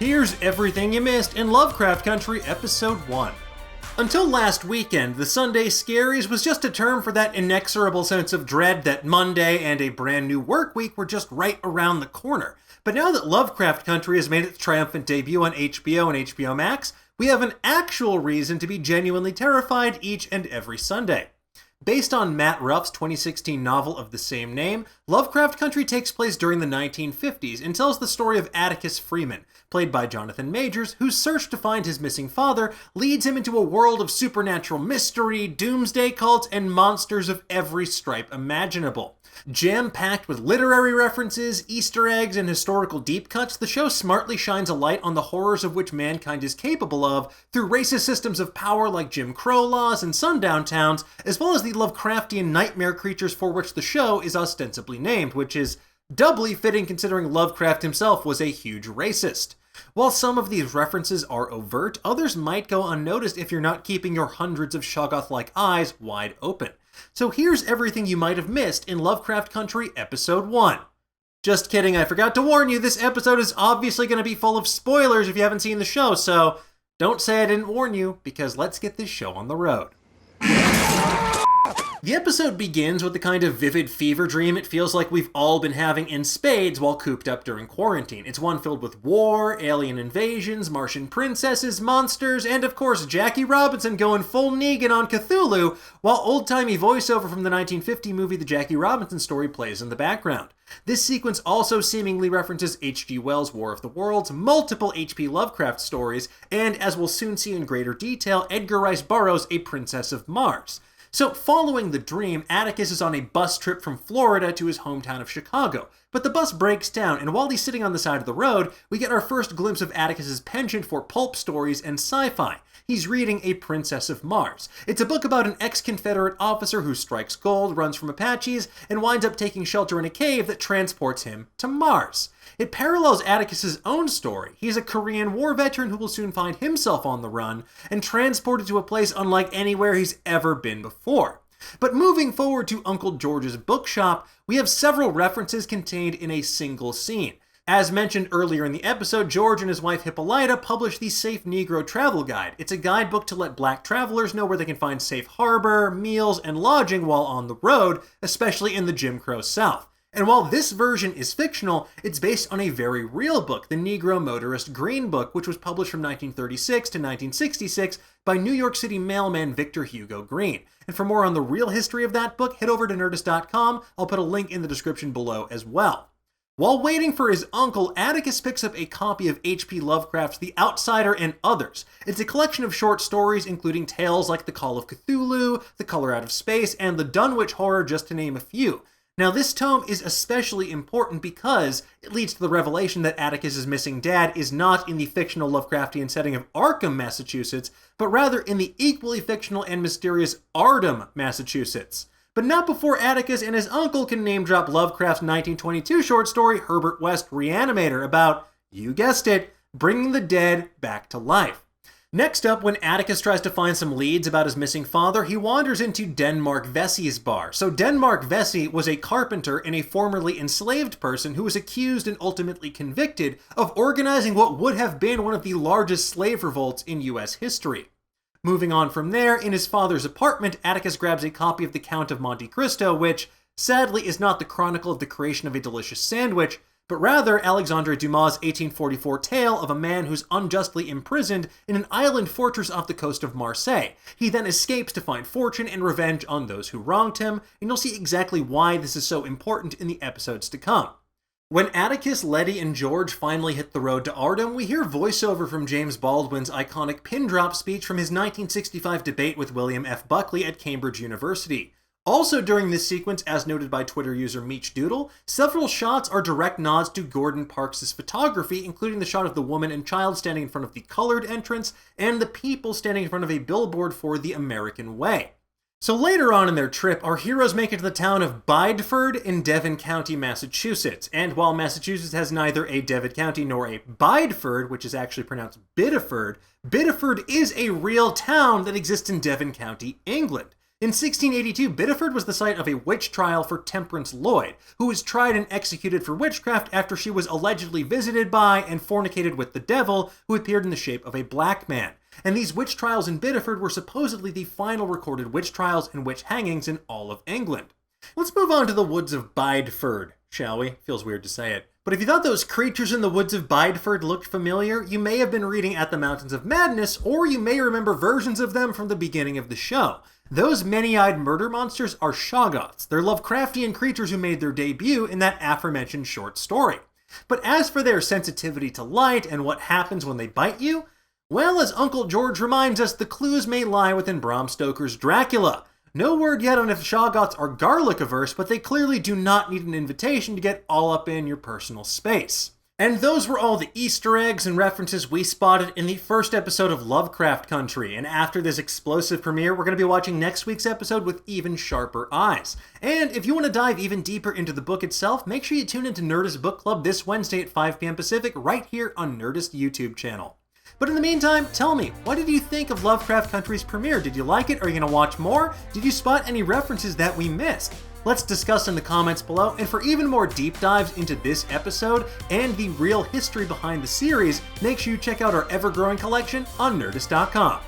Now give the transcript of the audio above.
Here's everything you missed in Lovecraft Country Episode 1. Until last weekend, the Sunday Scaries was just a term for that inexorable sense of dread that Monday and a brand new work week were just right around the corner. But now that Lovecraft Country has made its triumphant debut on HBO and HBO Max, we have an actual reason to be genuinely terrified each and every Sunday. Based on Matt Ruff's 2016 novel of the same name, Lovecraft Country takes place during the 1950s and tells the story of Atticus Freeman, played by Jonathan Majors, whose search to find his missing father leads him into a world of supernatural mystery, doomsday cults, and monsters of every stripe imaginable. Jam-packed with literary references, Easter eggs, and historical deep cuts, the show smartly shines a light on the horrors of which mankind is capable of through racist systems of power like Jim Crow laws and sundown towns, as well as the Lovecraftian nightmare creatures for which the show is ostensibly named, which is doubly fitting considering Lovecraft himself was a huge racist. While some of these references are overt, others might go unnoticed if you're not keeping your hundreds of Shoggoth-like eyes wide open. So here's everything you might have missed in Lovecraft Country Episode 1. Just kidding, I forgot to warn you, this episode is obviously going to be full of spoilers if you haven't seen the show, so don't say I didn't warn you, because let's get this show on the road. The episode begins with the kind of vivid fever dream it feels like we've all been having in spades while cooped up during quarantine. It's one filled with war, alien invasions, Martian princesses, monsters, and of course Jackie Robinson going full Negan on Cthulhu, while old-timey voiceover from the 1950 movie The Jackie Robinson Story plays in the background. This sequence also seemingly references H.G. Wells' War of the Worlds, multiple H.P. Lovecraft stories, and as we'll soon see in greater detail, Edgar Rice Burroughs' A Princess of Mars. So, following the dream, Atticus is on a bus trip from Florida to his hometown of Chicago. But the bus breaks down, and while he's sitting on the side of the road, we get our first glimpse of Atticus's penchant for pulp stories and sci-fi. He's reading A Princess of Mars. It's a book about an ex-Confederate officer who strikes gold, runs from Apaches, and winds up taking shelter in a cave that transports him to Mars. It parallels Atticus's own story. He's a Korean War veteran who will soon find himself on the run and transported to a place unlike anywhere he's ever been before. But moving forward to Uncle George's bookshop, we have several references contained in a single scene. As mentioned earlier in the episode, George and his wife Hippolyta published the Safe Negro Travel Guide. It's a guidebook to let black travelers know where they can find safe harbor, meals, and lodging while on the road, especially in the Jim Crow South. And while this version is fictional, it's based on a very real book, the Negro Motorist Green Book, which was published from 1936 to 1966 by New York City mailman Victor Hugo Green. And for more on the real history of that book, head over to Nerdist.com. I'll put a link in the description below as well. While waiting for his uncle, Atticus picks up a copy of H.P. Lovecraft's The Outsider and Others. It's a collection of short stories including tales like The Call of Cthulhu, The Color Out of Space, and The Dunwich Horror, just to name a few. Now, this tome is especially important because it leads to the revelation that Atticus's missing dad is not in the fictional Lovecraftian setting of Arkham, Massachusetts, but rather in the equally fictional and mysterious Ardham, Massachusetts. But not before Atticus and his uncle can name-drop Lovecraft's 1922 short story Herbert West Reanimator about, you guessed it, bringing the dead back to life. Next up, when Atticus tries to find some leads about his missing father, he wanders into Denmark Vesey's bar. So Denmark Vesey was a carpenter and a formerly enslaved person who was accused and ultimately convicted of organizing what would have been one of the largest slave revolts in U.S. history. Moving on from there, in his father's apartment, Atticus grabs a copy of The Count of Monte Cristo, which, sadly, is not the chronicle of the creation of a delicious sandwich, but rather Alexandre Dumas' 1844 tale of a man who's unjustly imprisoned in an island fortress off the coast of Marseille. He then escapes to find fortune and revenge on those who wronged him, and you'll see exactly why this is so important in the episodes to come. When Atticus, Letty, and George finally hit the road to Ardham, we hear voiceover from James Baldwin's iconic pin drop speech from his 1965 debate with William F. Buckley at Cambridge University. Also during this sequence, as noted by Twitter user Meechdoodle, several shots are direct nods to Gordon Parks' photography, including the shot of the woman and child standing in front of the colored entrance, and the people standing in front of a billboard for the American Way. So later on in their trip, our heroes make it to the town of Bideford in Devon County, Massachusetts. And while Massachusetts has neither a Devon County nor a Bideford, which is actually pronounced Bideford, Bideford is a real town that exists in Devon County, England. In 1682, Bideford was the site of a witch trial for Temperance Lloyd, who was tried and executed for witchcraft after she was allegedly visited by and fornicated with the devil, who appeared in the shape of a black man. And these witch trials in Bideford were supposedly the final recorded witch trials and witch hangings in all of England. Let's move on to the woods of Bideford, shall we? Feels weird to say it. But if you thought those creatures in the woods of Bideford looked familiar, you may have been reading At the Mountains of Madness, or you may remember versions of them from the beginning of the show. Those many-eyed murder monsters are Shoggoths. They're Lovecraftian creatures who made their debut in that aforementioned short story. But as for their sensitivity to light and what happens when they bite you, well, as Uncle George reminds us, the clues may lie within Bram Stoker's Dracula. No word yet on if Shoggoths are garlic-averse, but they clearly do not need an invitation to get all up in your personal space. And those were all the Easter eggs and references we spotted in the first episode of Lovecraft Country, and after this explosive premiere, we're going to be watching next week's episode with even sharper eyes. And if you want to dive even deeper into the book itself, make sure you tune into Nerdist Book Club this Wednesday at 5 p.m. Pacific right here on Nerdist YouTube channel. But in the meantime, tell me, what did you think of Lovecraft Country's premiere? Did you like it? Are you going to watch more? Did you spot any references that we missed? Let's discuss in the comments below, and for even more deep dives into this episode and the real history behind the series, make sure you check out our ever-growing collection on Nerdist.com.